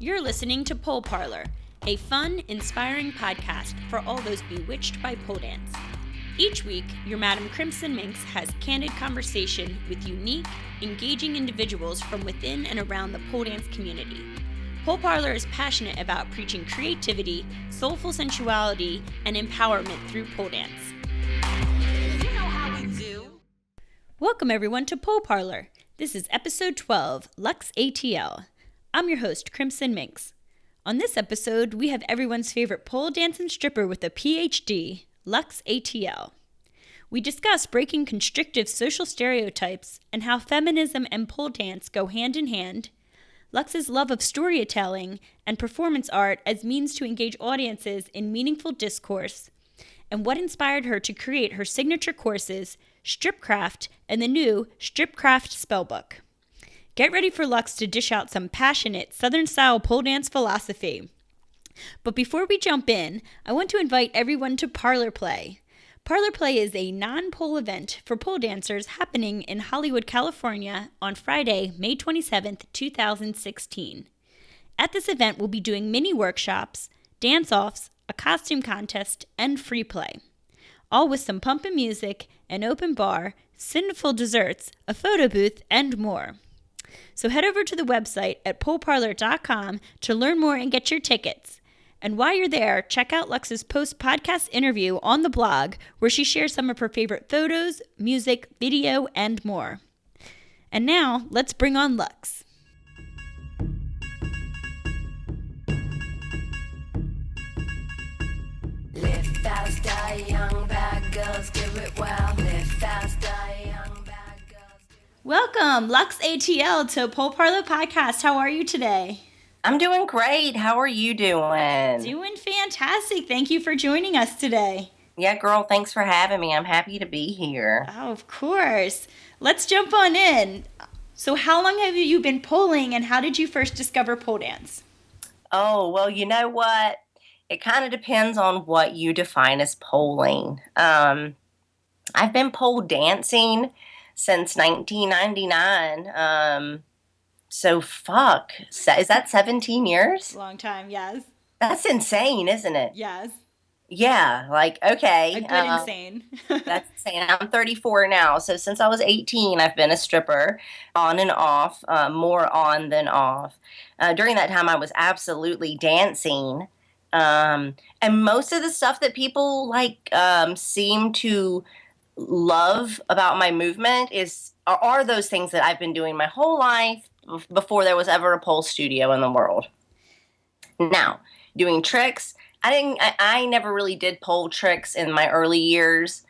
You're listening to Pole Parlour, a fun, inspiring podcast for all those bewitched by pole dance. Each week, your Madam Crimson Minxxx has candid conversation with unique, engaging individuals from within and around the pole dance community. Pole Parlour is passionate about preaching creativity, soulful sensuality, and empowerment through pole dance. You know how we do. Welcome everyone to Pole Parlour. This is episode 12, Lux ATL. I'm your host, Crimson Minxxx. On this episode, we have everyone's favorite pole dancing stripper with a Ph.D., Lux ATL. We discuss breaking constrictive social stereotypes and how feminism and pole dance go hand in hand, Lux's love of storytelling and performance art as means to engage audiences in meaningful discourse, and what inspired her to create her signature courses, Stripcraft and the new Stripcraft Spellbook. Get ready for Lux to dish out some passionate Southern-style pole dance philosophy. But before we jump in, I want to invite everyone to Parlour Play. Parlour Play is a non-pole event for pole dancers happening in Hollywood, California on Friday, May 27th, 2016. At this event, we'll be doing mini workshops, dance-offs, a costume contest, and free play. All with some pumpin' music, an open bar, sinful desserts, a photo booth, and more. So head over to the website at poleparlour.com to learn more and get your tickets. And while you're there, check out Lux's post-podcast interview on the blog where she shares some of her favorite photos, music, video, and more. And now, let's bring on Lux. Live fast, die young, bad girls do it well. Live fast, die young, bad girls do it Welcome, Lux ATL, to Pole Parlour Podcast. How are you today? I'm doing great. How are you doing? Doing fantastic. Thank you for joining us today. Yeah, girl, thanks for having me. I'm happy to be here. Oh, of course. Let's jump on in. So how long have you been poling, and how did you first discover pole dance? Oh, well, you know what? It kind of depends on what you define as poling. I've been pole dancing since 1999. So fuck. Is that 17 years? Long time, yes. That's insane, isn't it? Yes. Yeah, like, okay. A good insane. That's insane. I'm 34 now. So since I was 18, I've been a stripper on and off, more on than off. During that time, I was absolutely dancing. And most of the stuff that people seem to love about my movement are those things that I've been doing my whole life before there was ever a pole studio in the world. Now, doing tricks, I never really did pole tricks in my early years.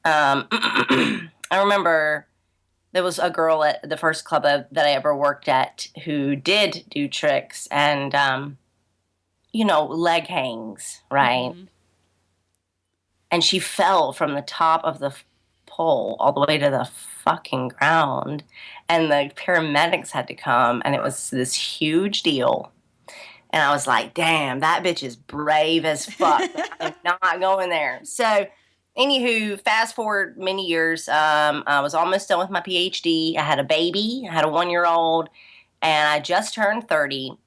I remember there was a girl at the first club that I ever worked at who did do tricks and, leg hangs, right? Mm-hmm. And she fell from the top of the pole all the way to the fucking ground. And the paramedics had to come, and it was this huge deal. And I was like, damn, that bitch is brave as fuck. I'm not going there. So, anywho, fast forward many years, I was almost done with my PhD. I had a baby. I had a 1-year-old, and I just turned 30.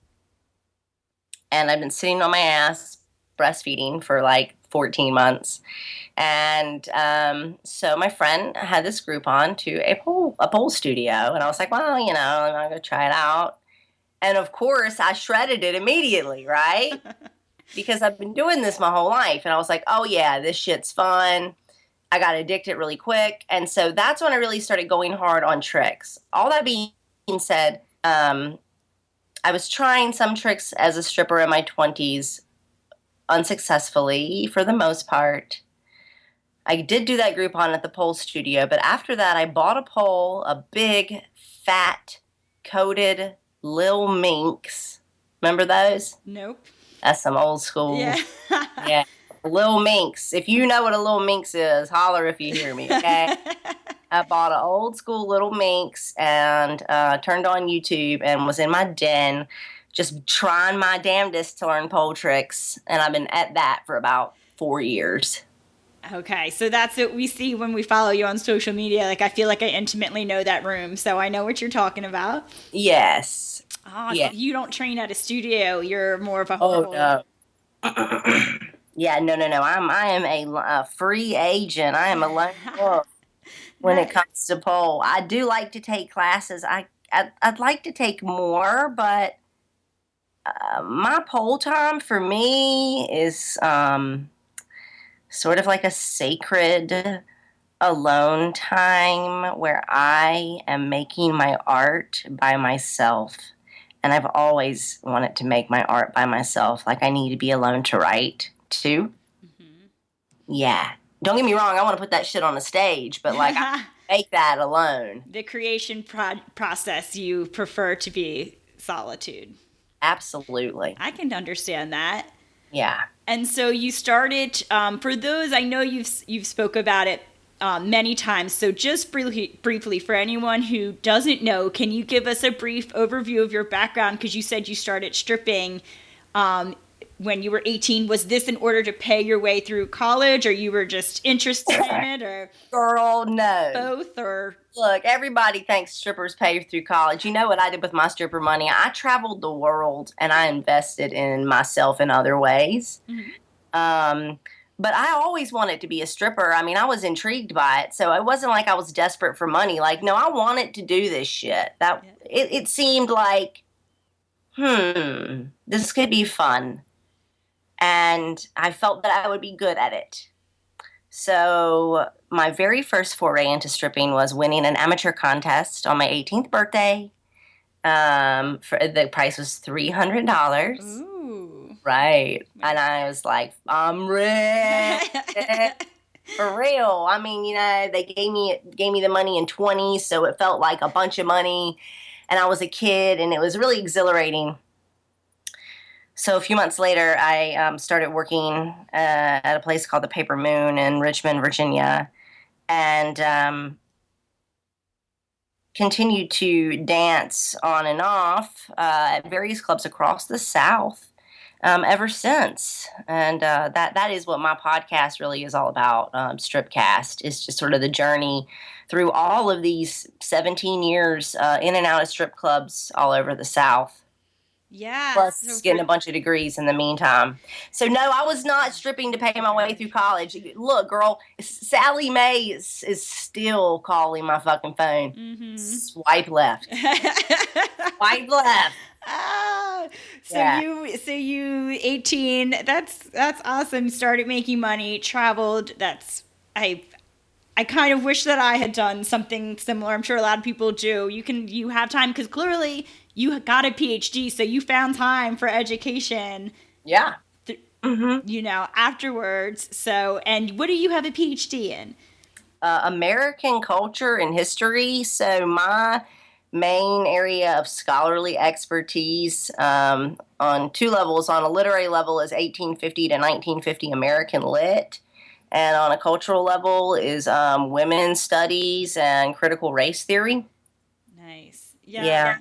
And I've been sitting on my ass breastfeeding for like 14 months. And so my friend had this Groupon to a pole studio. And I was like, well, I'm going to go try it out. And of course, I shredded it immediately, right? Because I've been doing this my whole life. And I was like, oh, yeah, this shit's fun. I got addicted really quick. And so that's when I really started going hard on tricks. All that being said, I was trying some tricks as a stripper in my 20s, unsuccessfully for the most part. I did do that Groupon at the pole studio, but after that, I bought a pole, a big, fat, coated Lil Minxxx. Remember those? Nope. That's some old school. Yeah. Yeah. Lil Minxxx. If you know what a Lil Minxxx is, holler if you hear me, okay? I bought an old school Little Minxxx and turned on YouTube and was in my den just trying my damnedest to learn pole tricks. And I've been at that for about 4 years. Okay, so that's what we see when we follow you on social media. Like, I feel like I intimately know that room, so I know what you're talking about. Yes. Ah, so Yeah. you don't train at a studio. You're more of a Oh, whole. no. Yeah, no. I am a free agent. I am a lone wolf when it Nice. comes to pole. I do like to take classes. I'd like to take more, but my pole time for me is sort of like a sacred alone time where I am making my art by myself. And I've always wanted to make my art by myself. Like, I need to be alone to write too. Yeah. Don't get me wrong, I want to put that shit on the stage, but like, I make that alone. The creation process, you prefer to be solitude. Absolutely. I can understand that. Yeah. And so you started. For those, I know you've spoke about it many times. So just briefly, for anyone who doesn't know, can you give us a brief overview of your background? Because you said you started stripping when you were 18. Was this in order to pay your way through college, or you were just interested in it, or Girl, no. both, or? Look, everybody thinks strippers pay through college. You know what I did with my stripper money? I traveled the world and I invested in myself in other ways. But I always wanted to be a stripper. I mean, I was intrigued by it. So it wasn't like I was desperate for money. Like, no, I wanted to do this shit. It seemed like, this could be fun. And I felt that I would be good at it. So my very first foray into stripping was winning an amateur contest on my 18th birthday. For the price was $300. Ooh. Right. And I was like, I'm rich. For real. I mean, they gave me the money in 20s, so it felt like a bunch of money. And I was a kid, and it was really exhilarating. So a few months later, I started working at a place called the Paper Moon in Richmond, Virginia, and continued to dance on and off at various clubs across the South ever since. And that is what my podcast really is all about. Stripcast is just sort of the journey through all of these 17 years in and out of strip clubs all over the South. Yeah. Plus getting a bunch of degrees in the meantime. So no, I was not stripping to pay my way through college. Look, girl, Sally Mae is still calling my fucking phone. Mm-hmm. Swipe left. Swipe left. So you 18. That's awesome. Started making money, traveled. I kind of wish that I had done something similar. I'm sure a lot of people do. You have time because clearly you got a Ph.D., so you found time for education. Yeah. Afterwards. So, and what do you have a Ph.D. in? American culture and history. So my main area of scholarly expertise on two levels. On a literary level is 1850 to 1950 American lit. And on a cultural level is women's studies and critical race theory. Nice. Yeah.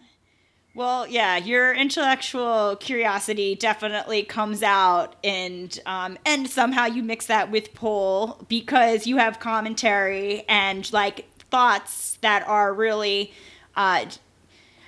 Well, yeah, your intellectual curiosity definitely comes out, and somehow you mix that with pole because you have commentary and like thoughts that are really, I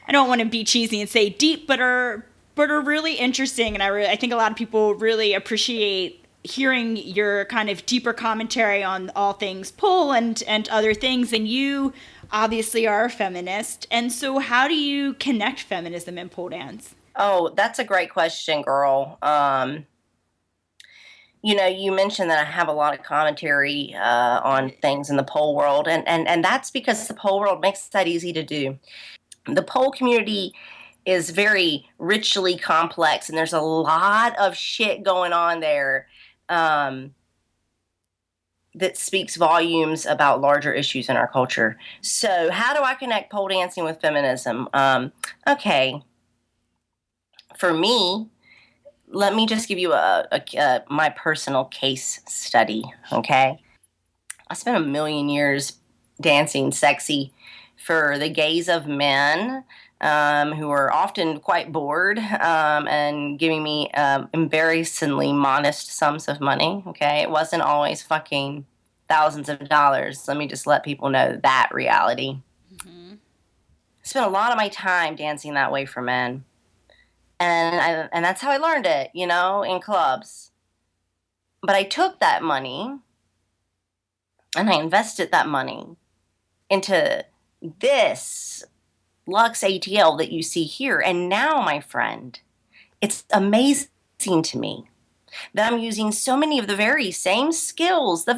don't want to be cheesy and say deep, but are really interesting, and I think a lot of people really appreciate hearing your kind of deeper commentary on all things pole and other things. And you obviously are a feminist. And so how do you connect feminism and pole dance? Oh, that's a great question, girl. You mentioned that I have a lot of commentary on things in the pole world. And that's because the pole world makes that easy to do. The pole community is very richly complex, and there's a lot of shit going on there that speaks volumes about larger issues in our culture. So how do I connect pole dancing with feminism? Okay. For me, let me just give you my personal case study, okay? I spent a million years dancing sexy for the gaze of men who were often quite bored and giving me embarrassingly modest sums of money, okay? It wasn't always fucking thousands of dollars. Let me just let people know that reality. Mm-hmm. spent a lot of my time dancing that way for men. And that's how I learned it, in clubs. But I took that money and I invested that money into this Lux ATL that you see here. And now, my friend, it's amazing to me that I'm using so many of the very same skills that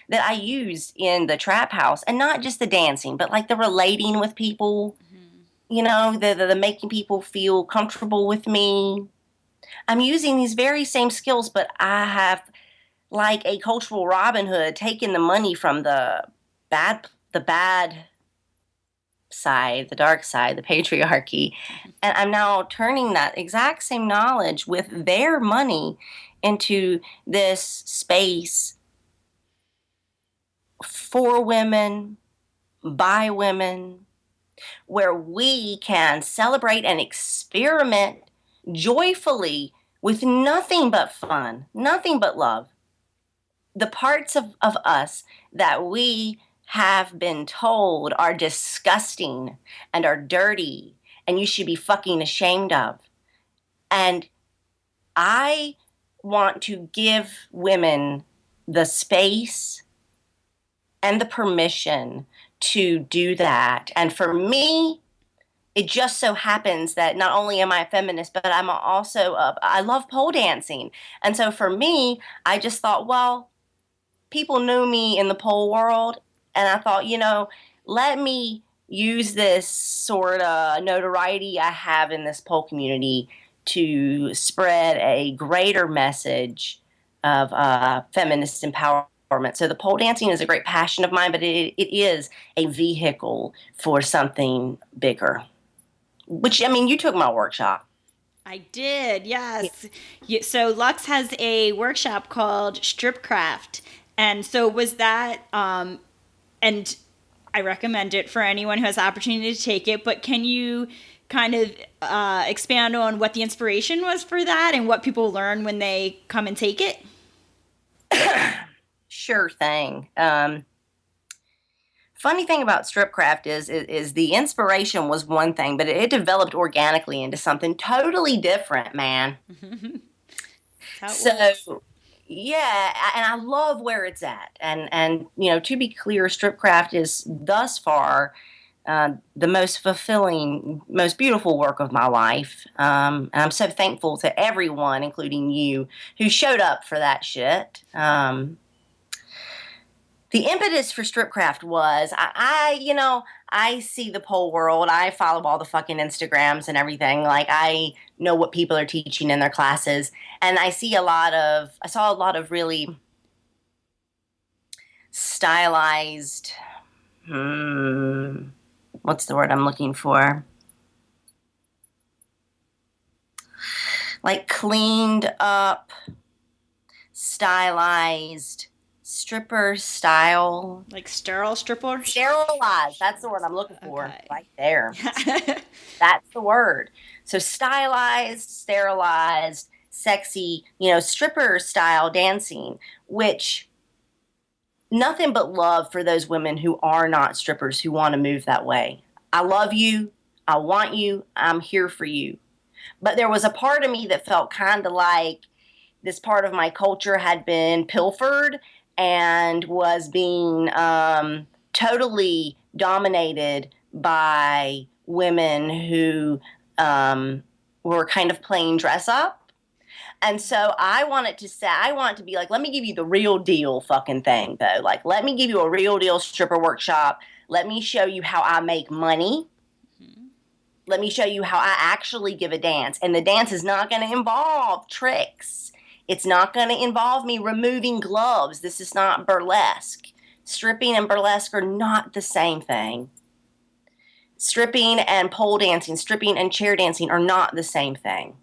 I used in the trap house, and not just the dancing, but like the relating with people, the making people feel comfortable with me. I'm using these very same skills, but I have, like a cultural Robin Hood, taken the money from the bad side, the dark side, the patriarchy, and I'm now turning that exact same knowledge with their money into this space for women, by women, where we can celebrate and experiment joyfully with nothing but fun, nothing but love. The parts of us that we have been told are disgusting and are dirty and you should be fucking ashamed of. And I want to give women the space and the permission to do that. And for me, it just so happens that not only am I a feminist, but I'm also, I love pole dancing. And so for me, I just thought, well, people knew me in the pole world. And I thought, let me use this sort of notoriety I have in this pole community to spread a greater message of feminist empowerment. So the pole dancing is a great passion of mine, but it is a vehicle for something bigger. Which, you took my workshop. I did, yes. Yeah. So Lux has a workshop called Stripcraft. And so was that, and I recommend it for anyone who has the opportunity to take it, but can you kind of expand on what the inspiration was for that and what people learn when they come and take it? Sure thing. Funny thing about Stripcraft is the inspiration was one thing, but it developed organically into something totally different, man. So, yeah, and I love where it's at. And to be clear, Stripcraft is thus far the most fulfilling, most beautiful work of my life. And I'm so thankful to everyone, including you, who showed up for that shit. The impetus for Stripcraft was, I see the pole world. I follow all the fucking Instagrams and everything. Like, I know what people are teaching in their classes. And I saw a lot of really stylized, what's the word I'm looking for? Like cleaned up, stylized, stripper style. Like sterile strippers? Sterilized. That's the word I'm looking for. Okay. Right there. That's the word. So stylized, sterilized, sexy, stripper style dancing, which nothing but love for those women who are not strippers, who want to move that way. I love you. I want you. I'm here for you. But there was a part of me that felt kind of like this part of my culture had been pilfered and was being totally dominated by women who were kind of playing dress up. And so I want to be like, let me give you the real deal fucking thing, though. Like, let me give you a real deal stripper workshop. Let me show you how I make money. Let me show you how I actually give a dance. And the dance is not going to involve tricks. It's not going to involve me removing gloves. This is not burlesque. Stripping and burlesque are not the same thing. Stripping and pole dancing, stripping and chair dancing are not the same thing.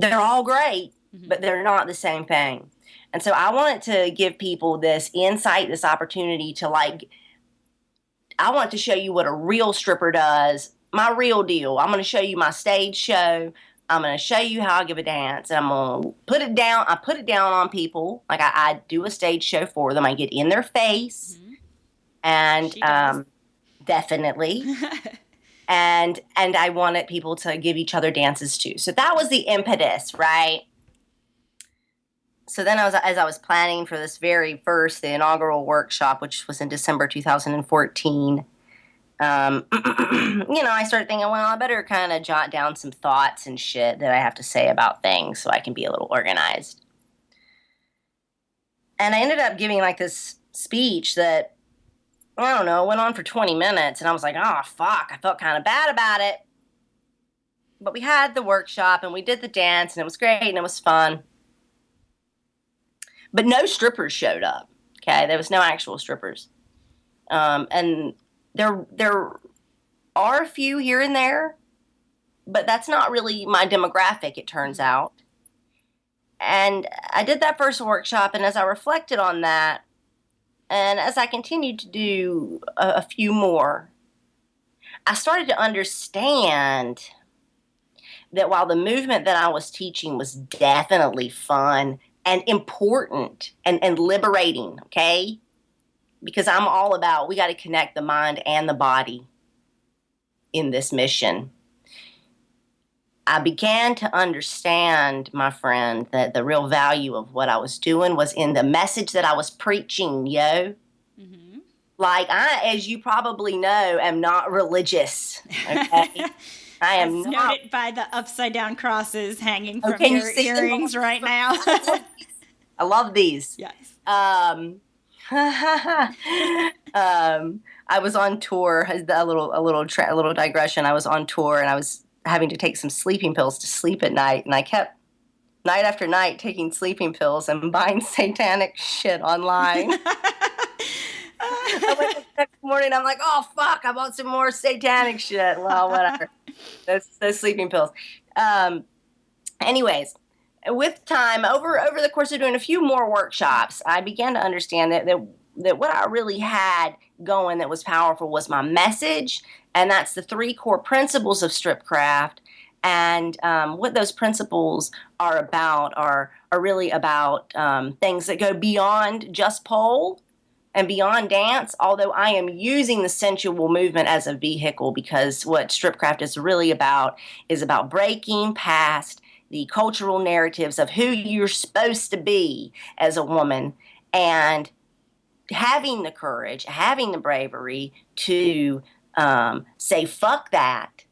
They're all great, but they're not the same thing. And so I wanted to give people this insight, this opportunity to I want to show you what a real stripper does, my real deal. I'm going to show you my stage show. I'm going to show you how I give a dance, and I'm going to put it down. I put it down on people. Like I do a stage show for them. I get in their face and definitely. And I wanted people to give each other dances too. So that was the impetus, right? So then as I was planning for this very first, the inaugural workshop, which was in December 2014, I started thinking, well, I better kind of jot down some thoughts and shit that I have to say about things so I can be a little organized. And I ended up giving like this speech that, I don't know, went on for 20 minutes. And I was like, oh, fuck, I felt kind of bad about it. But we had the workshop and we did the dance and it was great and it was fun. But no strippers showed up, okay? There was no actual strippers. And there are a few here and there, but that's not really my demographic, it turns out. And I did that first workshop, and as I reflected on that, and as I continued to do a few more, I started to understand that while the movement that I was teaching was definitely fun and important and liberating, okay? Because I'm all about, we got to connect the mind and the body in this mission. I began to understand, my friend, that the real value of what I was doing was in the message that I was preaching, yo. Mm-hmm. Like, as you probably know, am not religious, okay? I am not. Noted by the upside down crosses hanging from your earrings right now. I love these. Yes. I was on tour. A little digression. I was on tour, and I was having to take some sleeping pills to sleep at night, and I kept night after night taking sleeping pills and buying satanic shit online. I wake up the next morning, I'm like, oh fuck, I bought some more satanic shit. Well, whatever. Those sleeping pills. Anyways, with time, over the course of doing a few more workshops, I began to understand that what I really had going that was powerful was my message, and that's the 3 core principles of Stripcraft. And what those principles are about are really about things that go beyond just pole and beyond dance, although I am using the sensual movement as a vehicle, because what Stripcraft is really about is about breaking past the cultural narratives of who you're supposed to be as a woman, and having the courage, having the bravery to say, fuck that,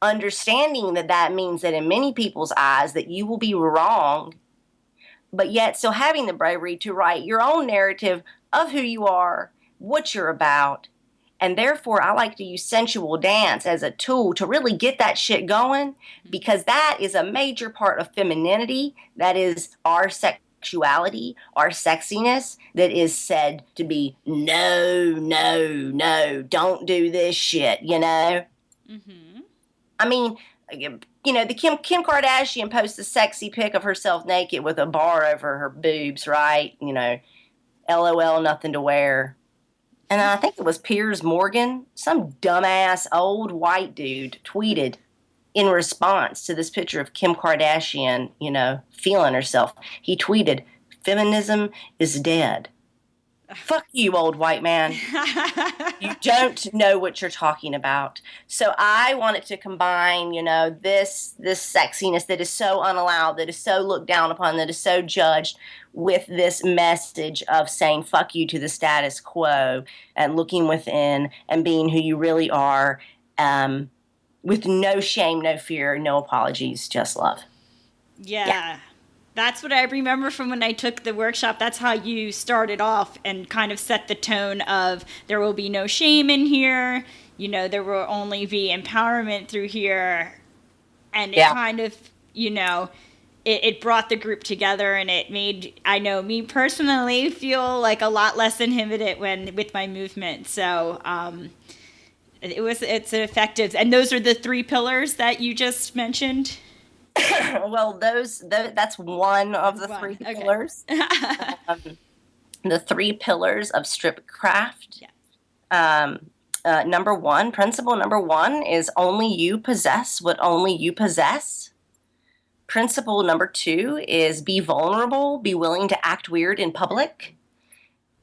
understanding that means that in many people's eyes that you will be wrong, but yet still having the bravery to write your own narrative of who you are, what you're about. And therefore, I like to use sensual dance as a tool to really get that shit going, because that is a major part of femininity. That is our sexuality, our sexiness, that is said to be no, don't do this shit, you know? Mm-hmm. I mean, the Kim Kardashian posts a sexy pic of herself naked with a bar over her boobs, right? LOL, nothing to wear. And I think it was Piers Morgan, some dumbass old white dude, tweeted in response to this picture of Kim Kardashian, feeling herself. He tweeted, "Feminism is dead." Fuck you, old white man. You don't know what you're talking about. So I wanted to combine, this sexiness that is so unallowed, that is so looked down upon, that is so judged, with this message of saying fuck you to the status quo and looking within and being who you really are, with no shame, no fear, no apologies, just love. Yeah. That's what I remember from when I took the workshop. That's how you started off and kind of set the tone of there will be no shame in here. There will only be empowerment through here. And it kind of, it brought the group together, and it made, I know me personally, feel like a lot less inhibited with my movement. So it's effective. And those are the 3 pillars that you just mentioned. Well, that's one of the 3 pillars. The 3 pillars of Stripcraft. Yeah. Principle number 1 is only you possess what only you possess. Principle number 2 is be vulnerable, be willing to act weird in public.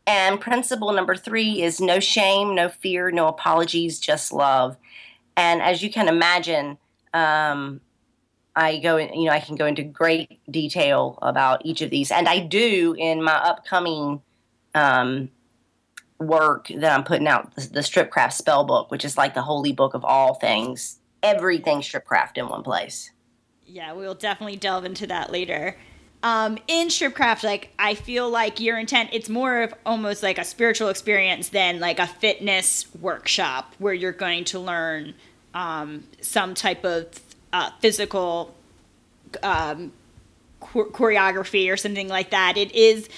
And principle number 3 is no shame, no fear, no apologies, just love. And as you can imagine, I can go into great detail about each of these. And I do in my upcoming work that I'm putting out, the Stripcraft Spellbook, which is like the holy book of all things, everything Stripcraft in one place. Yeah, we'll definitely delve into that later. In Stripcraft, like, I feel like your intent, it's more of almost like a spiritual experience than like a fitness workshop where you're going to learn some type of physical choreography or something like that. It is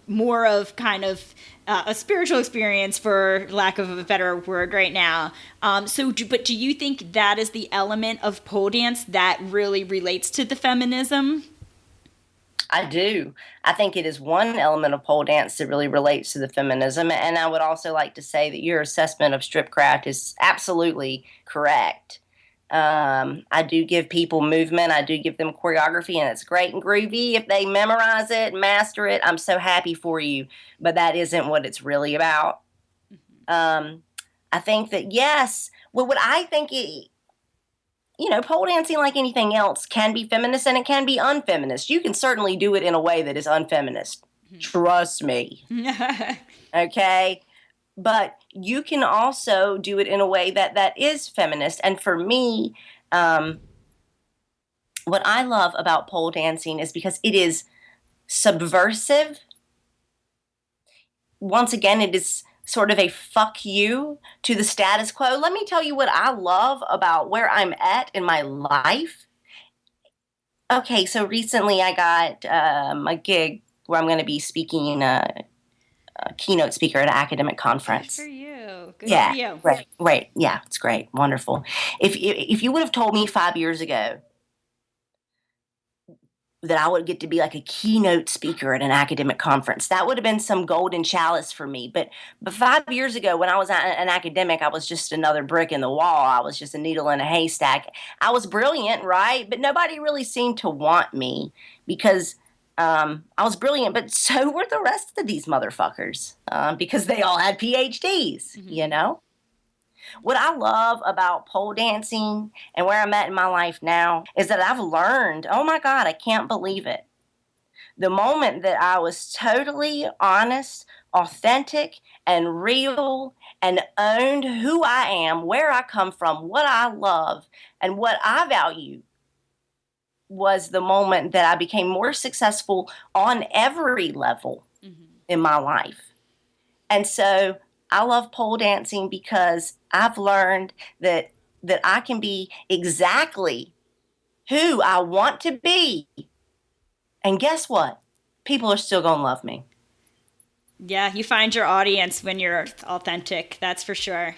more of kind of a spiritual experience, for lack of a better word right now. But do you think that is the element of pole dance that really relates to the feminism? I do. I think it is one element of pole dance that really relates to the feminism. And I would also like to say that your assessment of stripcraft is absolutely correct. I do give people movement. I do give them choreography, and it's great and groovy. If they memorize it, master it, I'm so happy for you. But that isn't what it's really about. I think that, yes, well, what I think pole dancing, like anything else, can be feminist and it can be unfeminist. You can certainly do it in a way that is unfeminist. Trust me. Okay? But you can also do it in a way that is feminist. And for me, what I love about pole dancing is because it is subversive. Once again, it is sort of a fuck you to the status quo. Let me tell you what I love about where I'm at in my life. Okay, so recently I got a gig where I'm going to be speaking a keynote speaker at an academic conference. Good for you. Good Yeah, for you. right. Yeah, it's great, wonderful. If you would have told me 5 years ago that I would get to be like a keynote speaker at an academic conference, that would have been some golden chalice for me. But 5 years ago, when I was an academic, I was just another brick in the wall. I was just a needle in a haystack. I was brilliant, right? But nobody really seemed to want me because I was brilliant, but so were the rest of these motherfuckers because they all had PhDs, What I love about pole dancing and where I'm at in my life now is that I've learned, oh my God, I can't believe it. The moment that I was totally honest, authentic, and real and owned who I am, where I come from, what I love, and what I value was the moment that I became more successful on every level in my life. And so I love pole dancing because I've learned that I can be exactly who I want to be. And guess what? People are still going to love me. Yeah, you find your audience when you're authentic. That's for sure.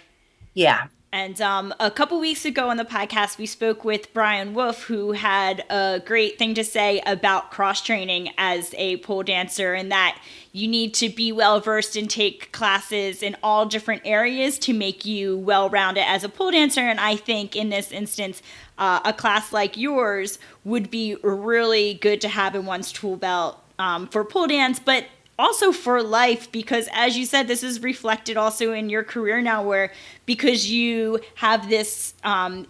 Yeah. And a couple weeks ago on the podcast, we spoke with Brian Wolf, who had a great thing to say about cross-training as a pole dancer, and that you need to be well-versed and take classes in all different areas to make you well-rounded as a pole dancer. And I think in this instance, a class like yours would be really good to have in one's tool belt for pole dance, but also for life, because as you said, this is reflected also in your career now, where because you have this,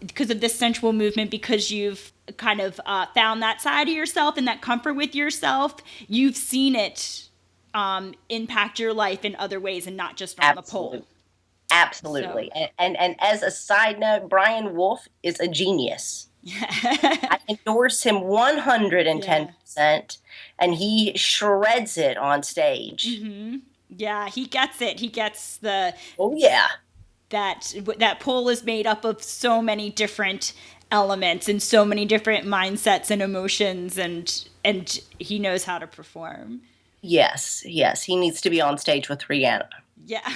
because of this sensual movement, because you've kind of found that side of yourself and that comfort with yourself, you've seen it impact your life in other ways and not just on the pole. Absolutely. So. And as a side note, Brian Wolf is a genius. I endorse him 110%, and he shreds it on stage. Mm-hmm. Yeah, he gets it. He gets the... Oh, yeah. That pole is made up of so many different elements and so many different mindsets and emotions, and he knows how to perform. Yes. He needs to be on stage with Rihanna. Yeah,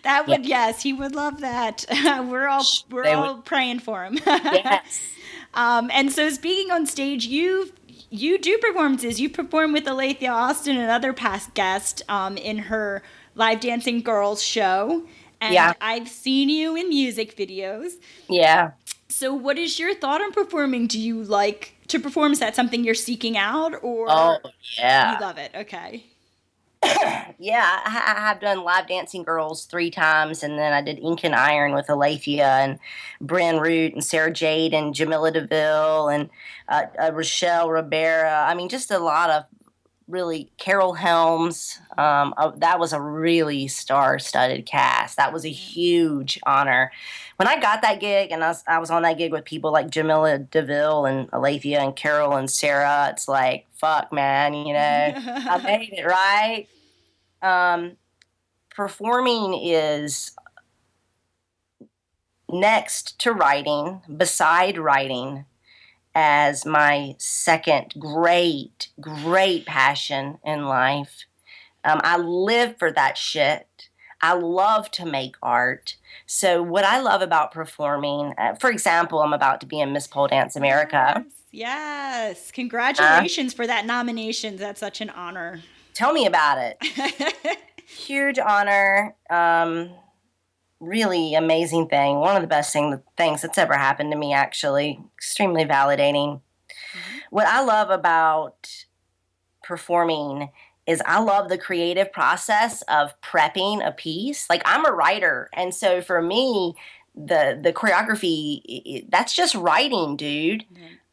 that would, yes, he would love that. We're all praying for him. Yes. And so speaking on stage, you do performances. You perform with Alethea Austin, another past guest, in her Live Dancing Girls show. And I've seen you in music videos. Yeah. So what is your thought on performing? Do you like to perform? Is that something you're seeking out, or oh yeah, you love it? Okay. Yeah, I have done live dancing girls 3 times, and then I did Ink and Iron with Alethea and Bryn Root and Sarah Jade and Jamila DeVille and Rochelle Ribera. I mean, just a lot of really Carol Helms. That was a really star-studded cast. That was a huge honor. When I got that gig, and I was on that gig with people like Jamila DeVille and Alethea and Carol and Sarah, it's like, fuck, man, I made it, right? Performing is next to writing, beside writing, as my second great, great passion in life. I live for that shit. I love to make art. So what I love about performing, for example, I'm about to be in Miss Pole Dance America. Yes. Congratulations for that nomination. That's such an honor. Tell me about it. Huge honor. Really amazing thing. One of the best things that's ever happened to me, actually. Extremely validating. What I love about performing is I love the creative process of prepping a piece. Like, I'm a writer, and so for me, the choreography, that's just writing, dude.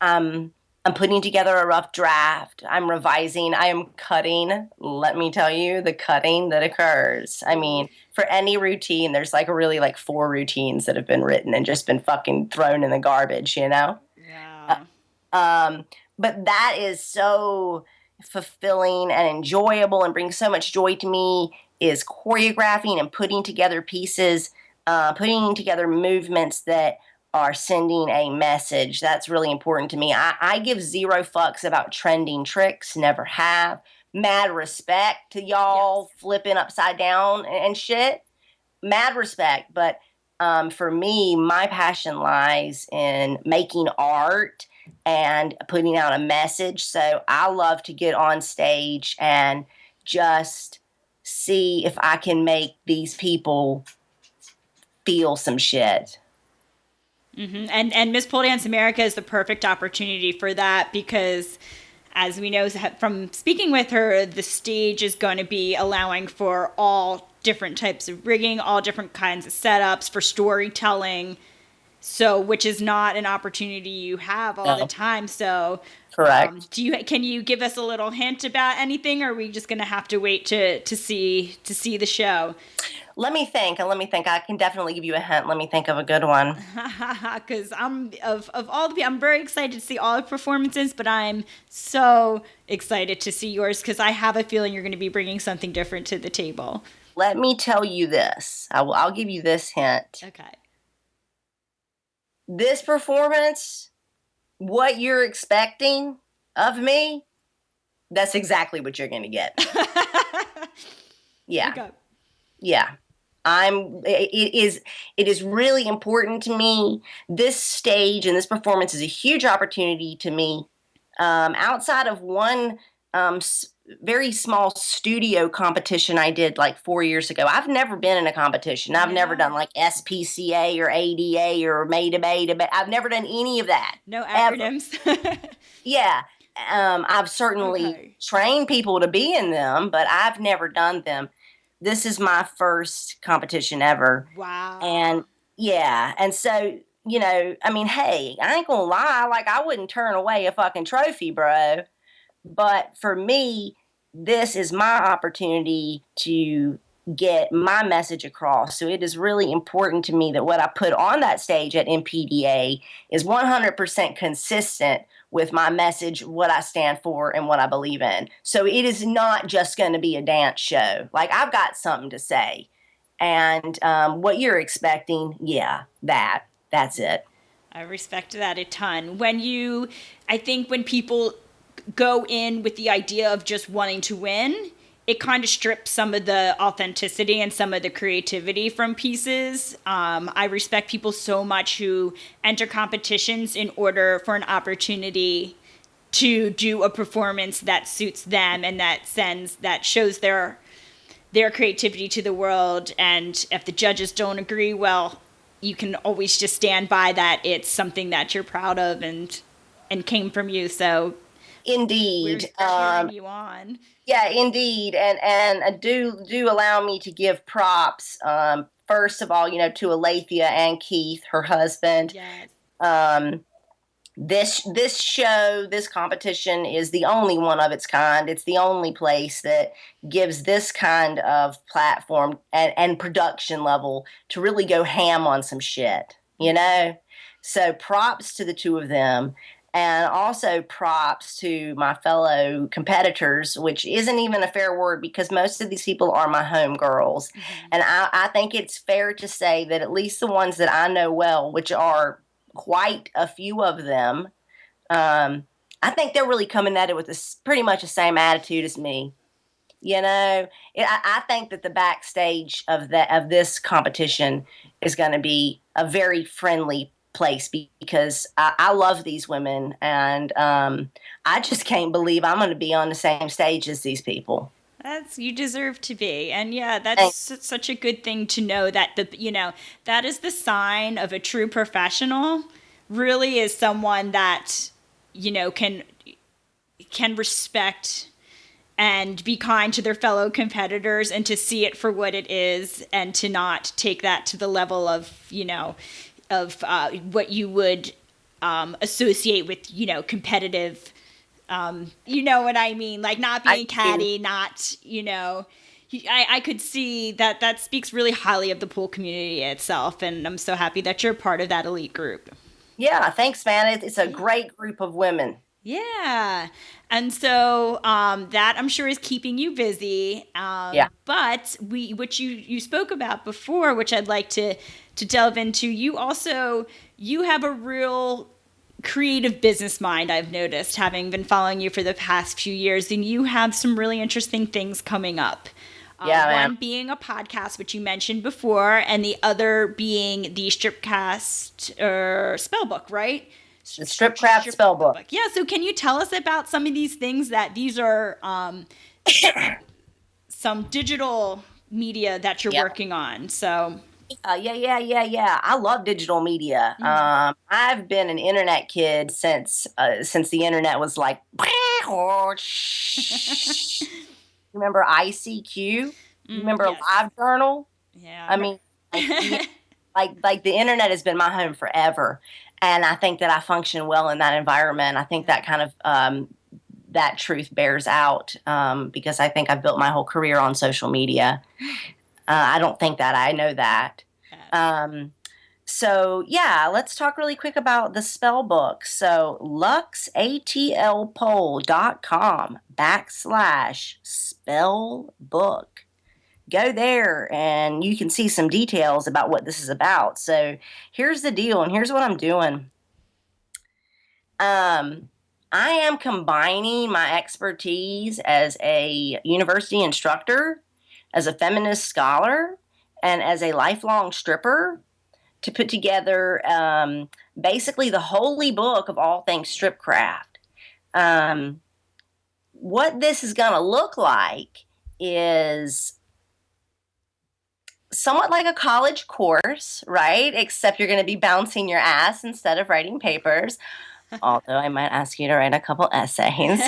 I'm putting together a rough draft. I'm revising. I am cutting. Let me tell you, the cutting that occurs. I mean, for any routine, there's really 4 routines that have been written and just been fucking thrown in the garbage, Yeah. But that is so fulfilling and enjoyable and brings so much joy to me, is choreographing and putting together pieces, putting together movements that are sending a message. That's really important to me. I give 0 fucks about trending tricks, never have. Mad respect to y'all flipping upside down and shit. Mad respect. But for me, my passion lies in making art and putting out a message. So I love to get on stage and just see if I can make these people feel some shit. Mm-hmm. And Miss Pole Dance America is the perfect opportunity for that because, as we know from speaking with her, the stage is going to be allowing for all different types of rigging, all different kinds of setups for storytelling. So, which is not an opportunity you have all the time. So, correct. Can you give us a little hint about anything, or are we just going to have to wait to see the show? Let me think. I can definitely give you a hint. Let me think of a good one. Because of all the people, I'm very excited to see all the performances, but I'm so excited to see yours because I have a feeling you're going to be bringing something different to the table. Let me tell you this. I'll give you this hint. Okay. This performance, what you're expecting of me, that's exactly what you're going to get. Yeah. Okay. Yeah. It is really important to me. This stage and this performance is a huge opportunity to me. Outside of one very small studio competition I did 4 years ago, I've never been in a competition. I've never done SPCA or ADA or Beta. I've never done any of that. No acronyms. Yeah. I've certainly trained people to be in them, but I've never done them. This is my first competition ever. Wow. And yeah. And so, I mean, hey, I ain't gonna lie. I wouldn't turn away a fucking trophy, bro. But for me, this is my opportunity to get my message across. So it is really important to me that what I put on that stage at MPDA is 100% consistent with my message, what I stand for, and what I believe in. So it is not just going to be a dance show. I've got something to say. And what you're expecting, that's it. I respect that a ton. I think when people go in with the idea of just wanting to win, it kind of strips some of the authenticity and some of the creativity from pieces. I respect people so much who enter competitions in order for an opportunity to do a performance that suits them and that shows their creativity to the world. And if the judges don't agree, well, you can always just stand by that it's something that you're proud of and came from you. So Indeed. cheering you on. Yeah, indeed. And do allow me to give props. First of all, to Alethea and Keith, her husband. Yes. This show, this competition is the only one of its kind. It's the only place that gives this kind of platform and production level to really go ham on some shit, So props to the two of them. And also props to my fellow competitors, which isn't even a fair word because most of these people are my homegirls. Mm-hmm. And I think it's fair to say that at least the ones that I know well, which are quite a few of them, I think they're really coming at it with pretty much the same attitude as me. I think that the backstage of this competition is going to be a very friendly place because I love these women, and I just can't believe I'm going to be on the same stage as these people. You deserve to be. And yeah, that's such a good thing to know, that that is the sign of a true professional, really, is someone that, can respect and be kind to their fellow competitors and to see it for what it is and to not take that to the level of, what you would associate with, competitive, you know what I mean? Like not being catty, not, I could see that speaks really highly of the pool community itself. And I'm so happy that you're part of that elite group. Yeah, thanks, man. It's a great group of women. Yeah. And so that I'm sure is keeping you busy. Yeah. But which you spoke about before, which I'd like to delve into, you have a real creative business mind, I've noticed, having been following you for the past few years, and you have some really interesting things coming up. One being a podcast, which you mentioned before, and the other being the Stripcast Spellbook, right? The Stripcraft Spellbook. Yeah, so can you tell us about some of these things, that these are some digital media that you're working on? So yeah. I love digital media. Mm-hmm. I've been an internet kid since the internet was like. Remember ICQ? Remember LiveJournal? Yeah. I mean, like the internet has been my home forever, and I think that I function well in that environment. I think that kind of that truth bears out because I think I've built my whole career on social media. I don't think that. I know that. So, yeah, let's talk really quick about the spell book. So, luxatlpole.com/spellbook. Go there and you can see some details about what this is about. So, here's the deal, and here's what I'm doing. I am combining my expertise as a university instructor, as a feminist scholar, and as a lifelong stripper to put together basically the holy book of all things stripcraft. What this is going to look like is somewhat like a college course, right? Except you're going to be bouncing your ass instead of writing papers. Although I might ask you to write a couple essays,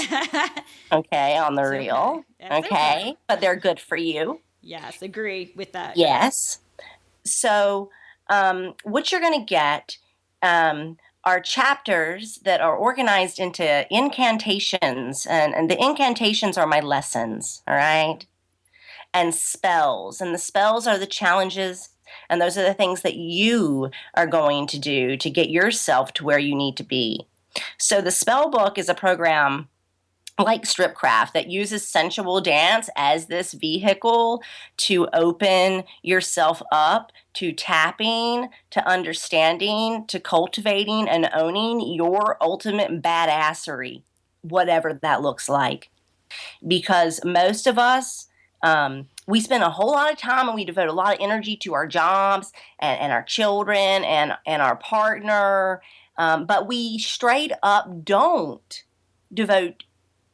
okay, on the reel, okay, but they're good for you. Yes, agree with that. Yes. So what you're going to get are chapters that are organized into incantations, and the incantations are my lessons, all right, and spells, and the spells are the challenges, and those are the things that you are going to do to get yourself to where you need to be. So the spell book is a program like Stripcraft that uses sensual dance as this vehicle to open yourself up to tapping, to understanding, to cultivating and owning your ultimate badassery, whatever that looks like. Because most of us, we spend a whole lot of time and we devote a lot of energy to our jobs and our children and our partner, but we straight up don't devote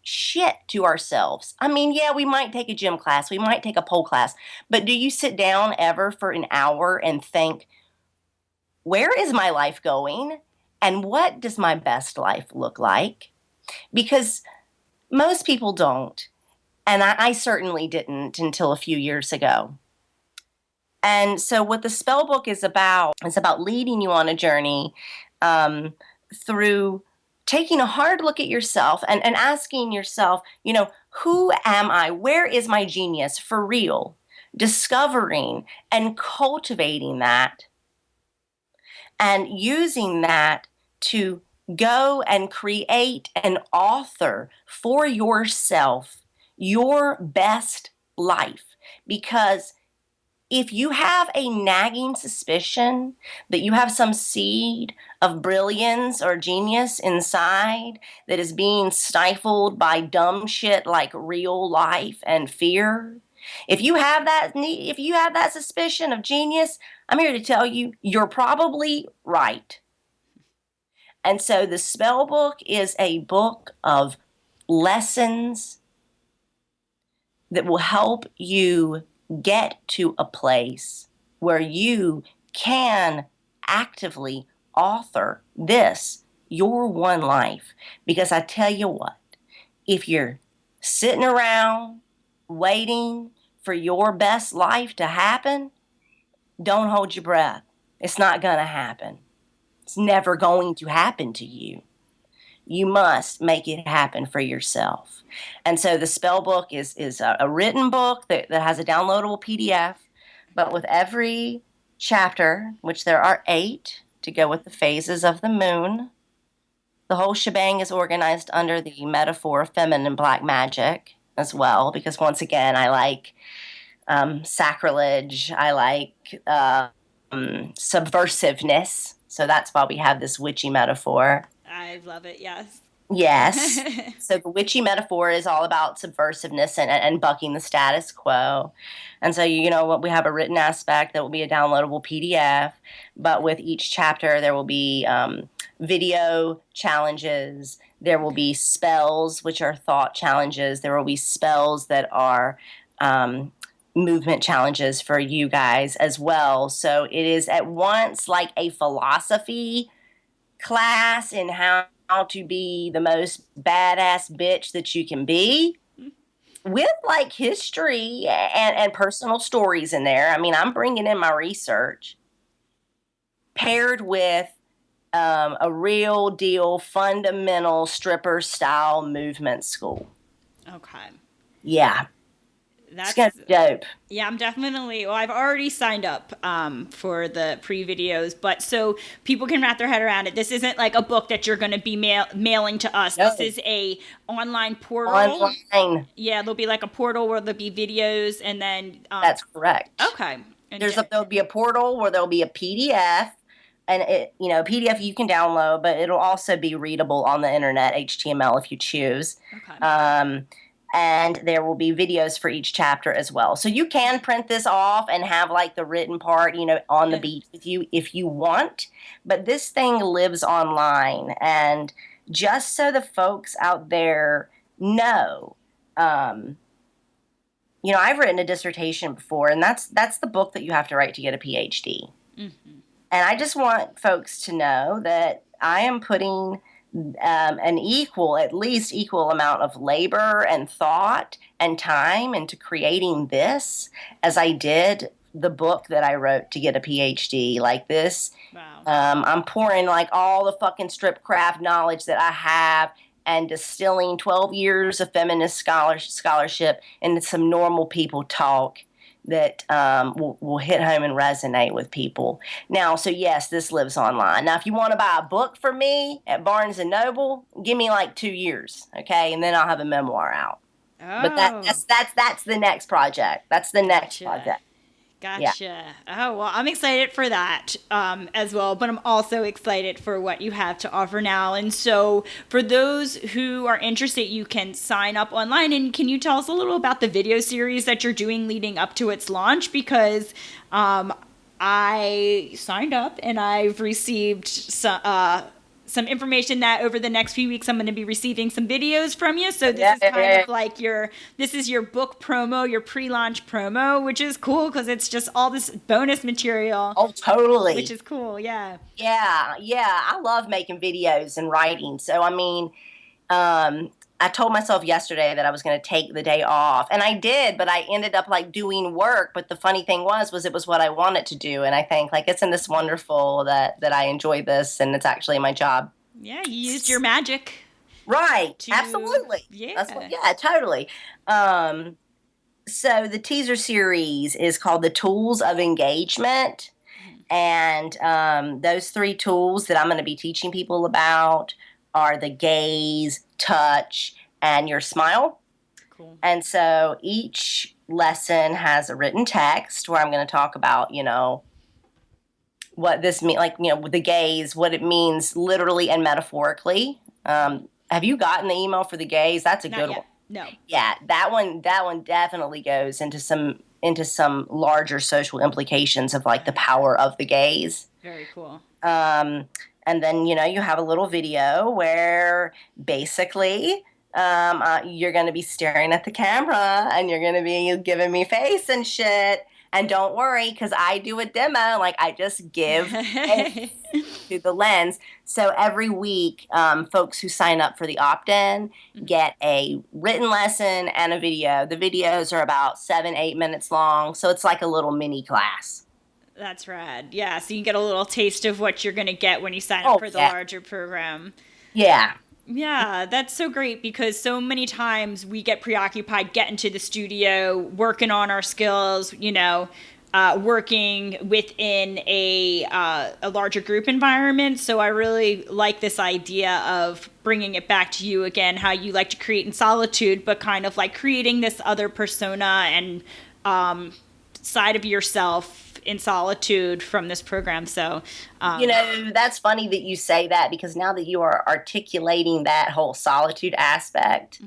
shit to ourselves. I mean, yeah, we might take a gym class, we might take a pole class, but do you sit down ever for an hour and think, where is my life going? And what does my best life look like? because most people don't. And I certainly didn't until a few years ago. And so what the spell book is about leading you on a journey through taking a hard look at yourself and asking yourself, who am I? Where is my genius for real? Discovering and cultivating that and using that to go and create and author for yourself your best life. Because if you have a nagging suspicion that you have some seed of brilliance or genius inside that is being stifled by dumb shit like real life and fear, if you have that suspicion of genius, I'm here to tell you, you're probably right. And so the spell book is a book of lessons that will help you get to a place where you can actively author this, your one life. Because I tell you what, if you're sitting around waiting for your best life to happen, don't hold your breath. It's not going to happen. It's never going to happen to you. You must make it happen for yourself. And so the spell book is a written book that has a downloadable PDF, but with every chapter, which there are 8 to go with the phases of the moon, the whole shebang is organized under the metaphor of feminine black magic as well, because once again, I like sacrilege, I like subversiveness. So that's why we have this witchy metaphor. I love it, yes. Yes. So the witchy metaphor is all about subversiveness and bucking the status quo. And so, we have a written aspect that will be a downloadable PDF, but with each chapter, there will be video challenges. There will be spells, which are thought challenges. There will be spells that are movement challenges for you guys as well. So it is at once like a philosophy class in how to be the most badass bitch that you can be, with like history and personal stories in there. I mean, I'm bringing in my research paired with a real deal fundamental stripper style movement school. Okay. Yeah. That's it's gonna be dope. Yeah, I've already signed up for the pre-videos, but so people can wrap their head around it. This isn't like a book that you're going to be mailing to us. No. This is a online portal. Online. Yeah, there'll be like a portal where there'll be videos, and then that's correct. Okay. And there'll be a portal where there'll be a PDF, and PDF you can download, but it'll also be readable on the internet, HTML if you choose. Okay. And there will be videos for each chapter as well. So you can print this off and have like the written part, on the beach with you if you want. But this thing lives online. And just so the folks out there know, I've written a dissertation before, and that's the book that you have to write to get a Ph.D. Mm-hmm. And I just want folks to know that I am putting at least equal amount of labor and thought and time into creating this as I did the book that I wrote to get a PhD. Like this, wow. I'm pouring like all the fucking Stripcraft knowledge that I have and distilling 12 years of feminist scholarship into some normal people talk that will hit home and resonate with people. Now, so yes, this lives online. Now, if you want to buy a book from me at Barnes & Noble, give me like 2 years, okay? And then I'll have a memoir out. Oh. But that's the next project. That's the next project. Gotcha. Yeah. Oh, well, I'm excited for that as well, but I'm also excited for what you have to offer now. And so for those who are interested, you can sign up online. And can you tell us a little about the video series that you're doing leading up to its launch? Because I signed up and I've received some information that over the next few weeks I'm going to be receiving some videos from you. So this is kind of like this is your book promo, your pre-launch promo, which is cool because it's just all this bonus material. Oh, totally. Which is cool, yeah. Yeah. I love making videos and writing. So, I mean, I told myself yesterday that I was going to take the day off, and I did, but I ended up like doing work. But the funny thing was it was what I wanted to do. And I think like, isn't this wonderful that I enjoy this and it's actually my job? Yeah, you used your magic. Right. To, Absolutely. yeah. Yeah, totally. So the teaser series is called The Tools of Engagement. And those 3 tools that I'm going to be teaching people about are the gaze, touch, and your smile. Cool. And so each lesson has a written text where I'm going to talk about, what this means, like, with the gaze, what it means literally and metaphorically. Have you gotten the email for the gaze? That's a Not good yet. one. No. Yeah, that one definitely goes into some larger social implications of like the power of the gaze. Very cool. And then, you have a little video where basically you're going to be staring at the camera and you're going to be giving me face and shit. And don't worry, because I do a demo. Like, I just give to the lens. So every week, folks who sign up for the opt-in get a written lesson and a video. The videos are about 7-8 minutes long. So it's like a little mini class. That's rad. Yeah, so you get a little taste of what you're going to get when you sign up for the larger program. Yeah. Yeah, that's so great because so many times we get preoccupied getting to the studio, working on our skills, working within a larger group environment. So I really like this idea of bringing it back to you again, how you like to create in solitude, but kind of like creating this other persona and side of yourself in solitude from this program. So, that's funny that you say that because now that you are articulating that whole solitude aspect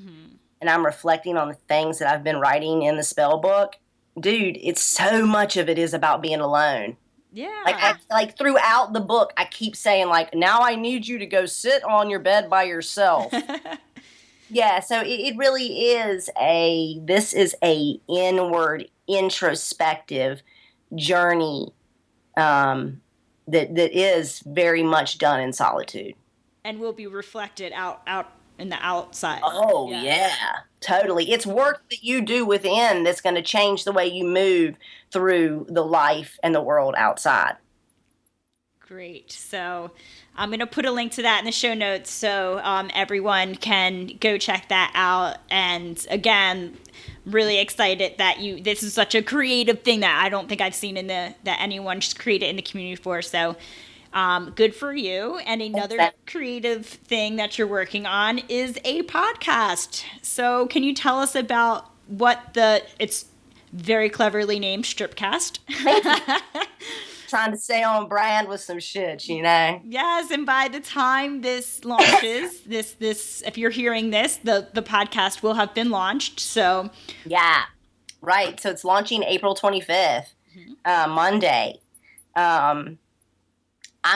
and I'm reflecting on the things that I've been writing in the spell book, dude, it's so much of it is about being alone. Yeah. Like throughout the book, I keep saying like, now I need you to go sit on your bed by yourself. Yeah. So it really is this is a inward introspective journey that is very much done in solitude and will be reflected out in the outside. Oh yeah, totally. It's work that you do within that's going to change the way you move through the life and the world outside. Great. So I'm going to put a link to that in the show notes so everyone can go check that out. And again, really excited that this is such a creative thing that I don't think I've seen that anyone just created in the community for. So good for you. And another creative thing that you're working on is a podcast. So can you tell us about it's very cleverly named Stripcast. Trying to stay on brand with some shit, Yes, and by the time this launches, this if you're hearing this, the podcast will have been launched. So yeah, right. So it's launching April 25th, Monday. I'm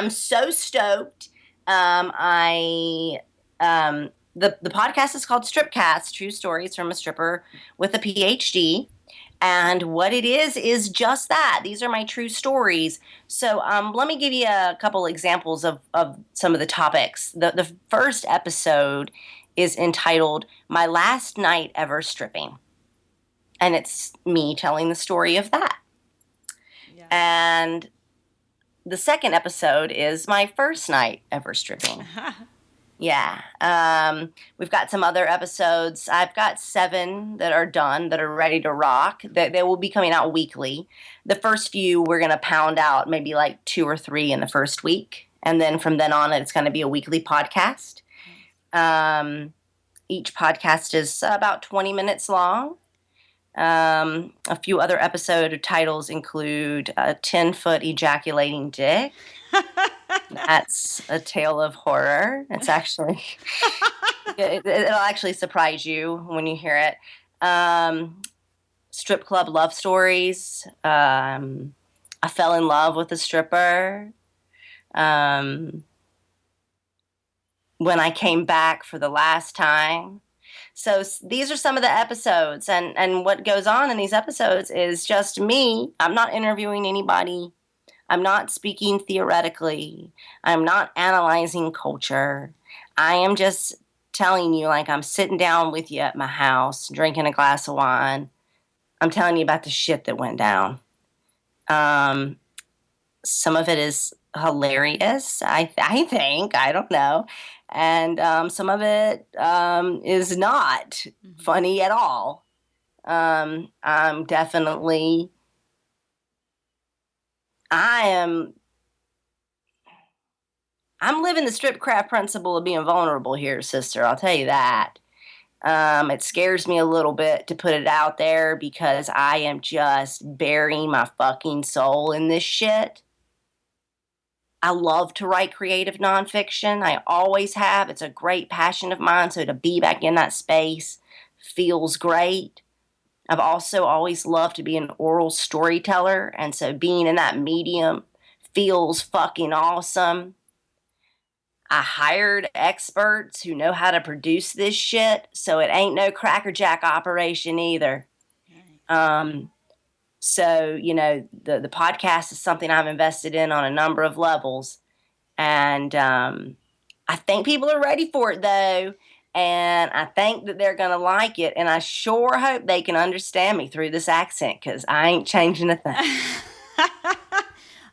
so stoked. The podcast is called Stripcast: True Stories from a Stripper with a Ph.D. And what it is just that. These are my true stories. So let me give you a couple examples of some of the topics. The first episode is entitled My Last Night Ever Stripping. And it's me telling the story of that. Yeah. And the second episode is My First Night Ever Stripping. Yeah. We've got some other episodes. I've got 7 that are done, that are ready to rock. They will be coming out weekly. The first few, we're going to pound out maybe like 2 or 3 in the first week. And then from then on, it's going to be a weekly podcast. Each podcast is about 20 minutes long. A few other episode titles include a 10-foot ejaculating dick. That's a tale of horror. It's actually, it'll actually surprise you when you hear it. Strip club love stories. I fell in love with a stripper. When I came back for the last time. So these are some of the episodes, and what goes on in these episodes is just me. I'm not interviewing anybody. I'm not speaking theoretically. I'm not analyzing culture. I am just telling you, like, I'm sitting down with you at my house, drinking a glass of wine. I'm telling you about the shit that went down. Some of it is hilarious, I think. I don't know. And some of it is not funny at all. I'm definitely, I am, I'm living the Stripcraft principle of being vulnerable here, sister. I'll tell you that. It scares me a little bit to put it out there because I am just burying my fucking soul in this shit. I love to write creative nonfiction. I always have. It's a great passion of mine. So to be back in that space feels great. I've also always loved to be an oral storyteller. And so being in that medium feels fucking awesome. I hired experts who know how to produce this shit. So it ain't no crackerjack operation either. So, the podcast is something I've invested in on a number of levels. And I think people are ready for it, though. And I think that they're going to like it. And I sure hope they can understand me through this accent because I ain't changing a thing.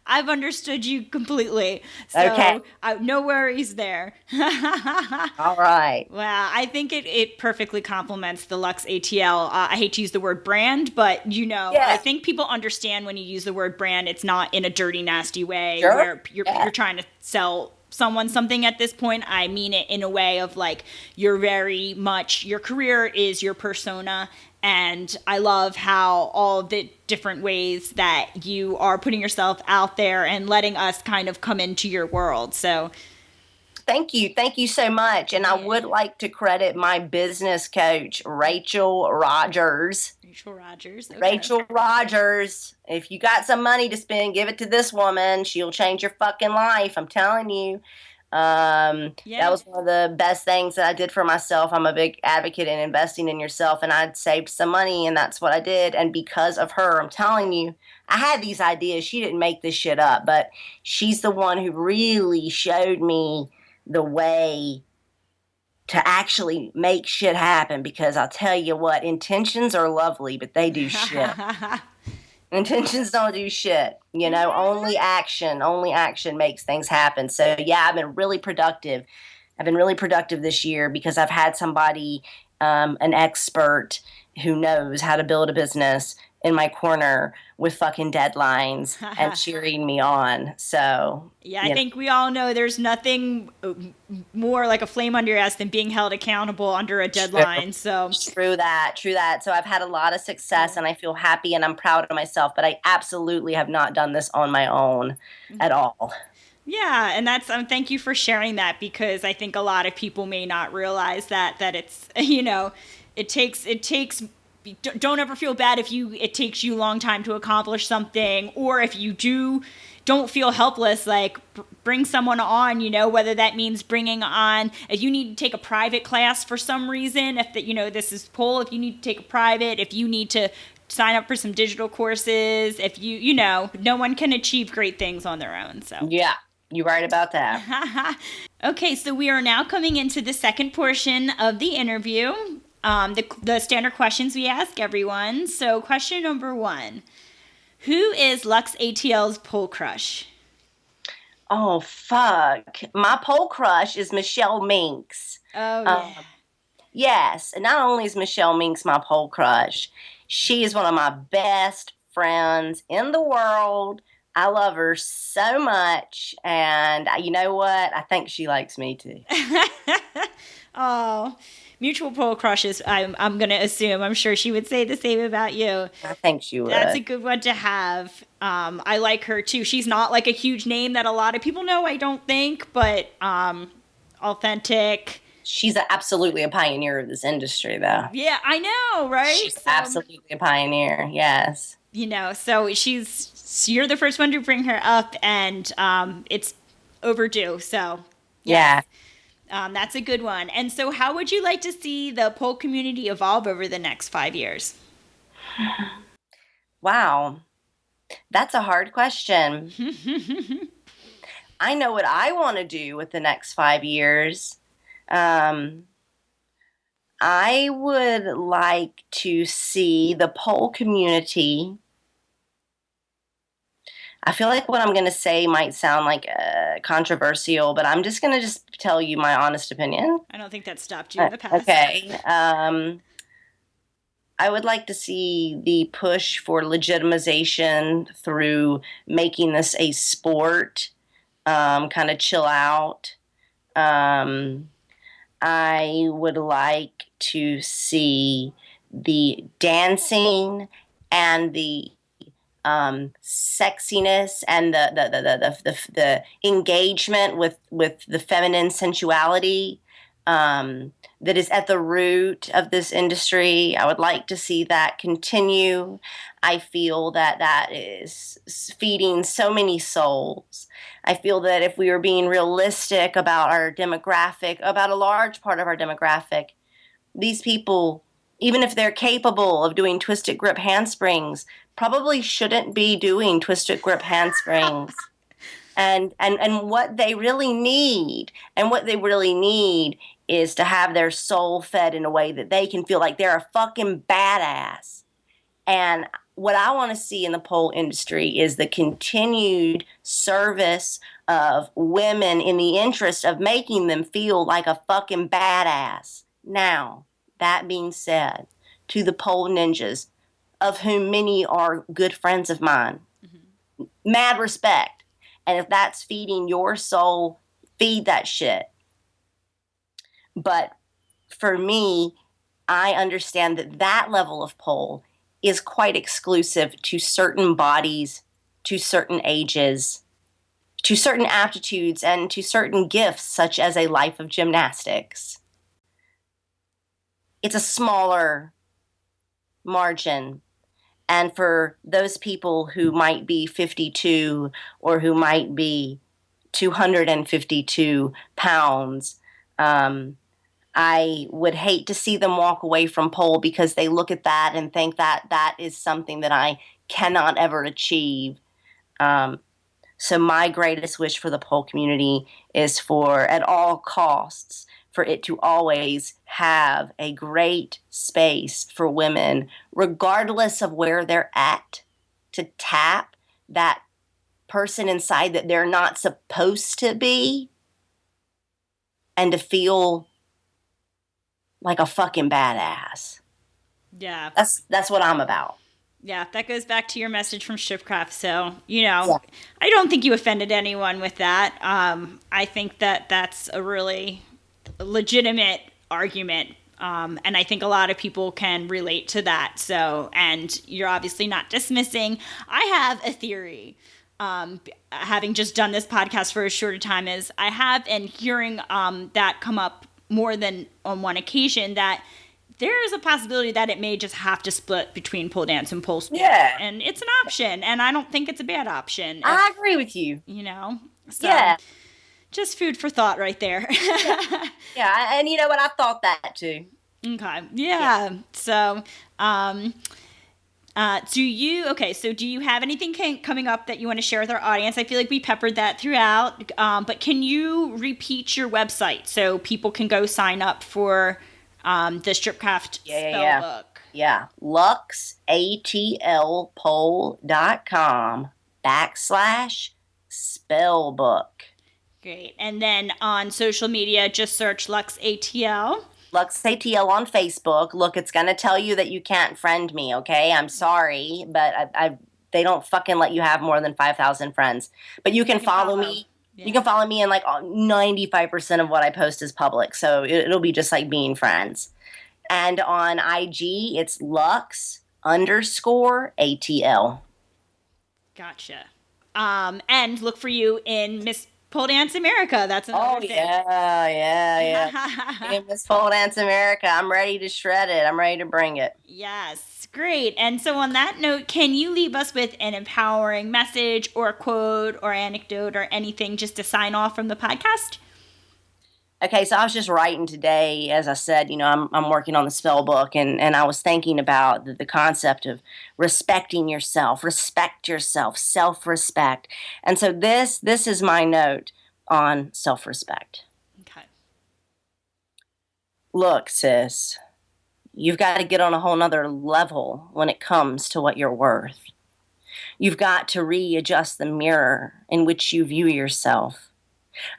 I've understood you completely. So okay. No worries there. All right. Well, I think it perfectly complements the Lux ATL. I hate to use the word brand, but I think people understand when you use the word brand, it's not in a dirty, nasty way where you're trying to sell someone something at this point. I mean it in a way of like, your career is your persona. And I love how all the different ways that you are putting yourself out there and letting us kind of come into your world. So thank you. Thank you so much. And I would like to credit my business coach, Rachel Rogers. Okay. Rachel Rogers. If you got some money to spend, give it to this woman. She'll change your fucking life. I'm telling you. That was one of the best things that I did for myself. I'm a big advocate in investing in yourself, and I'd saved some money, and that's what I did. And because of her, I'm telling you, I had these ideas. She didn't make this shit up, but she's the one who really showed me the way to actually make shit happen. Because I'll tell you what, intentions are lovely, but they do shit. Intentions don't do shit, only action makes things happen. So yeah, I've been really productive this year because I've had somebody, an expert who knows how to build a business in my corner with fucking deadlines and cheering me on. So yeah, I think we all know there's nothing more like a flame under your ass than being held accountable under a deadline. So true that. So I've had a lot of success and I feel happy and I'm proud of myself, but I absolutely have not done this on my own at all. Yeah, and that's thank you for sharing that, because I think a lot of people may not realize that it's it takes. Don't ever feel bad if it takes you a long time to accomplish something, or if you don't feel helpless, like bring someone on, whether that means bringing on, if you need to take a private class for some reason, if this is Pole, if you need to take a private, if you need to sign up for some digital courses, if no one can achieve great things on their own. So yeah, you're right about that. Okay, so we are now coming into the second portion of the interview. The standard questions we ask everyone. So question number 1, who is Lux ATL's pole crush? Oh, fuck. My pole crush is Michelle Minxxx. Oh, yeah. Yes. And not only is Michelle Minxxx my pole crush, she is one of my best friends in the world. I love her so much. And you know what? I think she likes me too. Oh, mutual pole crushes, I'm going to assume. I'm sure she would say the same about you. I think she would. That's a good one to have. I like her too. She's not like a huge name that a lot of people know, I don't think, but authentic. She's absolutely a pioneer of this industry, though. Yeah, I know, right? She's absolutely a pioneer, yes. So you're the first one to bring her up, and it's overdue, so. Yes. Yeah. That's a good one. And so how would you like to see the pole community evolve over the next 5 years? Wow. That's a hard question. I know what I want to do with the next 5 years. I would like to see the pole community. I feel like what I'm going to say might sound like controversial, but I'm just going to tell you my honest opinion. I don't think that stopped you in the past. Okay. I would like to see the push for legitimization through making this a sport, kind of chill out. I would like to see the dancing and the sexiness and the engagement with the feminine sensuality that is at the root of this industry. I would like to see that continue. I feel that that is feeding so many souls. I feel that if we were being realistic about our demographic, about a large part of our demographic, these people, even if they're capable of doing twisted grip handsprings, probably shouldn't be doing twisted grip handsprings. And what they really need, is to have their soul fed in a way that they can feel like they're a fucking badass. And what I want to see in the pole industry is the continued service of women in the interest of making them feel like a fucking badass. Now, that being said, to the pole ninjas, of whom many are good friends of mine, mad respect. And if that's feeding your soul, feed that shit. But for me, I understand that that level of pole is quite exclusive to certain bodies, to certain ages, to certain aptitudes, and to certain gifts, such as a life of gymnastics. It's a smaller margin. And for those people who might be 52 or who might be 252 pounds, I would hate to see them walk away from pole because they look at that and think that that is something that I cannot ever achieve. So my greatest wish for the pole community is for, at all costs, for it to always have a great space for women, regardless of where they're at, to tap that person inside that they're not supposed to be and to feel like a fucking badass. Yeah. That's what I'm about. Yeah, that goes back to your message from Stripcraft. So, I don't think you offended anyone with that. I think that that's a really legitimate argument. And I think a lot of people can relate to that. So, and you're obviously not dismissing. I have a theory, having just done this podcast for a shorter time, is I have, and hearing that come up more than on one occasion, that there is a possibility that it may just have to split between pole dance and pole sport. Yeah. And it's an option, and I don't think it's a bad option. I agree with you. So, yeah. Just food for thought right there. Yeah, and you know what? I thought that too. Okay. Yeah. So, do you have anything coming up that you want to share with our audience? I feel like we peppered that throughout, but can you repeat your website so people can go sign up for the Stripcraft Spellbook? Yeah. luxatlpole.com/spellbook. Great. And then on social media, just search Lux ATL. Lux ATL on Facebook. Look, it's going to tell you that you can't friend me, okay? I'm sorry, but they don't fucking let you have more than 5,000 friends. But you can follow me. Yeah. You can follow me, and like 95% of what I post is public. So it'll be just like being friends. And on IG, it's Lux_ATL. Gotcha. And look for you in Miss Pole Dance America. That's another thing. Yeah. In Miss Pole Dance America, I'm ready to shred it. I'm ready to bring it. Yes, great. And so on that note, can you leave us with an empowering message or a quote or anecdote or anything just to sign off from the podcast? Okay, so I was just writing today, as I said, I'm working on the spell book, and I was thinking about the concept of respecting yourself, respect yourself, self-respect. And so this is my note on self-respect. Okay. Look, sis, You've got to get on a whole nother level when it comes to what you're worth. You've got to readjust the mirror in which you view yourself.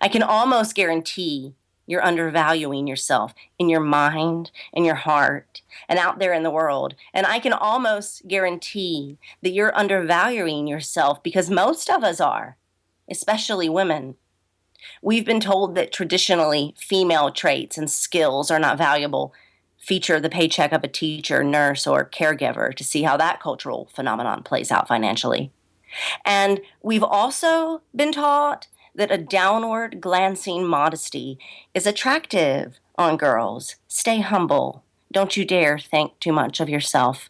I can almost guarantee you're undervaluing yourself in your mind, in your heart, and out there in the world. And I can almost guarantee that you're undervaluing yourself because most of us are, especially women. We've been told that traditionally female traits and skills are not valuable. Feature the paycheck of a teacher, nurse, or caregiver to see how that cultural phenomenon plays out financially. And we've also been taught that a downward glancing modesty is attractive on girls. Stay humble. Don't you dare think too much of yourself.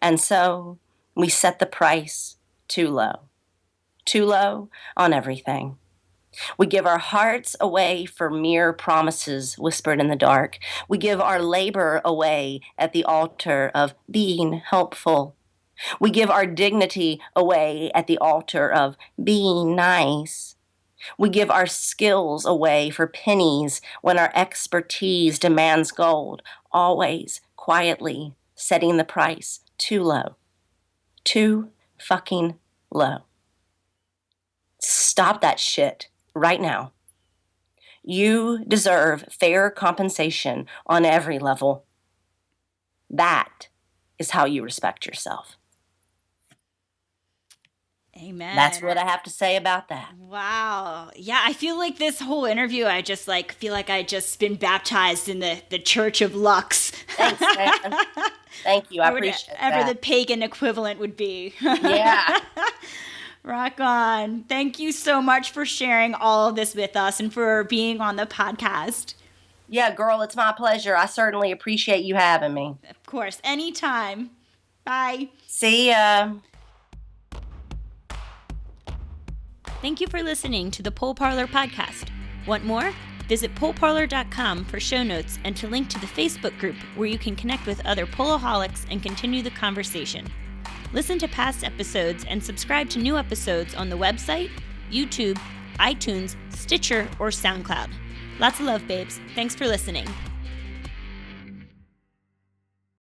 And so we set the price too low on everything. We give our hearts away for mere promises whispered in the dark. We give our labor away at the altar of being helpful. We give our dignity away at the altar of being nice. We give our skills away for pennies when our expertise demands gold, always quietly setting the price too low. Too fucking low. Stop that shit right now. You deserve fair compensation on every level. That is how you respect yourself. Amen. That's what I have to say about that. Wow. Yeah, I feel like this whole interview, I just feel like I just been baptized in the Church of Lux. Thanks, man. Thank you. I appreciate that. Whatever the pagan equivalent would be. Yeah. Rock on. Thank you so much for sharing all of this with us and for being on the podcast. Yeah, girl, it's my pleasure. I certainly appreciate you having me. Of course. Anytime. Bye. See ya. Thank you for listening to the Pole Parlour podcast. Want more? Visit poleparlour.com for show notes and to link to the Facebook group where you can connect with other poloholics and continue the conversation. Listen to past episodes and subscribe to new episodes on the website, YouTube, iTunes, Stitcher, or SoundCloud. Lots of love, babes. Thanks for listening.